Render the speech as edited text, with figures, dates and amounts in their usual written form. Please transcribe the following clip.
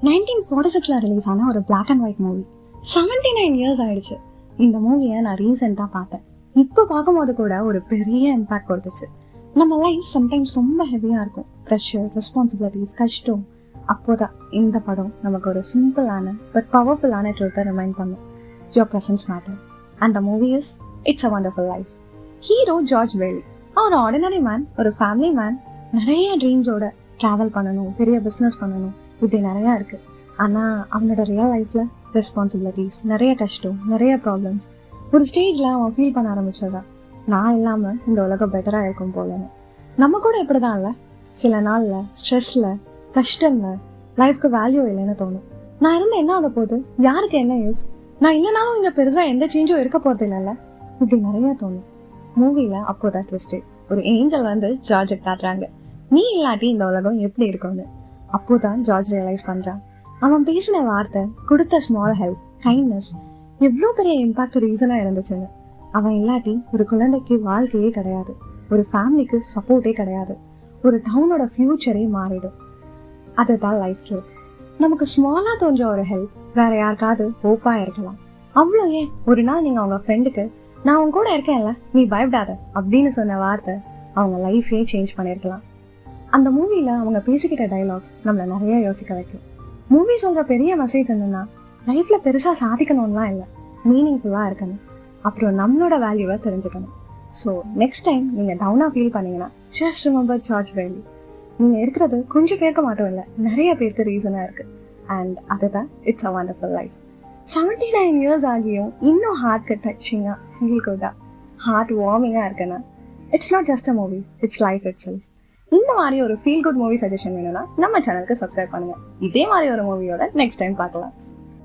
1946 release ஆன ஒரு black and white movie. 79 years ஆயிடுச்சு. இந்த மூவியை நான் ரீசெண்டாக பார்த்தேன். இப்போ பார்க்கும்போது கூட ஒரு பெரிய இம்பாக்ட் கொடுத்துச்சு. நம்ம லைஃப் சம்டைம்ஸ் ரொம்ப ஹெவியாக இருக்கும். ப்ரெஷர், ரெஸ்பான்சிபிலிட்டிஸ், கஷ்டம். அப்போதான் இந்த படம் நமக்கு ஒரு சிம்பிளான பட் பவர்ஃபுல்லான ட்ரூத்தை ரிமைண்ட் பண்ணும். Your presence matter. And the movie is it's a wonderful life. Hero George Bailey. அவர் ஆர்டினரி மேன், ஒரு ஃபேமிலி மேன். நிறைய ட்ரீம்ஸோட ட்ராவல் பண்ணணும், பெரிய பிஸ்னஸ் பண்ணணும், இப்படி நிறையா இருக்குது. ஆனால் அவனோட ரியல் லைஃப்பில் ரெஸ்பான்சிபிலிட்டிஸ், நிறைய கஷ்டம், நிறைய ப்ராப்ளம்ஸ். ஒரு ஸ்டேஜில் அவன் ஃபீல் பண்ண ஆரம்பிச்சதான், நான் இல்லாமல் இந்த உலகம் பெட்டராக இருக்கும் போலன்னு. நம்ம கூட இப்படி தான் இல்லை, சில நாளில் ஸ்ட்ரெஸ்ஸில், கஷ்டமில் லைஃப்க்கு வேல்யூ இல்லைன்னு தோணும். நான் இருந்து என்ன ஆக போகுது, யாருக்கு என்ன யூஸ், நான் இல்லைனாலும் இங்கே பெருசாக எந்த சேஞ்சும் இருக்க போகிறது இல்லைல்ல, இப்படி நிறையா தோணும். மூவியில் அப்போதான் ட்விஸ்ட்டு. ஒரு ஏஞ்சல் வந்து ஜார்ஜை காட்டுறாங்க, நீ இல்லாட்டி இந்த உலகம் எப்படி இருக்கும்னு. அப்போதான் ஜார்ஜ் ரியலைஸ் பண்றான், அவன் பேசின வார்த்தை, கொடுத்த ஸ்மால் ஹெல்ப், கைண்ட்னஸ் எவ்வளோ பெரிய இம்பாக்ட் ரீசனா இருந்துச்சுன்னு. அவன் இல்லாட்டி ஒரு குழந்தைக்கு வாழ்க்கையே கிடையாது, ஒரு ஃபேமிலிக்கு சப்போர்ட்டே கிடையாது, ஒரு டவுனோட ஃபியூச்சரே மாறிடும். அதுதான் லைஃப் ட்ரூத். நமக்கு ஸ்மாலா தோன்ற ஒரு ஹெல்ப் வேற யாருக்காவது ஹோப்பா இருக்கலாம். அவ்வளோ ஏன், ஒரு நாள் நீங்க அவங்க ஃப்ரெண்டுக்கு நான் அவங்க கூட இருக்கேன்ல, நீ பயப்படாத அப்படின்னு சொன்ன வார்த்தை அவங்க லைஃபே சேஞ்ச் பண்ணியிருக்கலாம். அந்த மூவியில் அவங்க பேசிக்கிட்ட டைலாக்ஸ் நம்மளை நிறைய யோசிக்க வைக்கும். மூவி சொல்கிற பெரிய மெசேஜ் என்னென்னா, லைஃப்பில் பெருசாக சாதிக்கணும்லாம் இல்லை, மீனிங்ஃபுல்லாக இருக்கணும், அப்புறம் நம்மளோட வேல்யூவை தெரிஞ்சுக்கணும். ஸோ நெக்ஸ்ட் டைம் நீங்கள் டவுனாக ஃபீல் பண்ணீங்கன்னா ஜஸ்ட் ரிமெம்பர் ஜார்ஜ் பேலி. நீங்கள் இருக்கிறது கொஞ்சம் பேருக்கு மட்டும் இல்லை, நிறைய பேருக்கு ரீசனாக இருக்குது. அண்ட் அதுதான் it's a wonderful life. 79 years ஆகியும் இன்னும் ஹார்ட்க்கு டச்சிங்காக, ஃபீல் குட்டாக, ஹார்ட் வார்மிங்காக இருக்குன்னா it's not just a movie, it's life it self. இந்த மாதிரி ஒரு ஃபீல் குட் மூவி சஜஷன் வேணும்னா நம்ம சேனலுக்கு சப்ஸ்கிரைப் பண்ணுங்க. இதே மாதிரி ஒரு மூவியோட நெக்ஸ்ட் டைம் பார்க்கலாம்.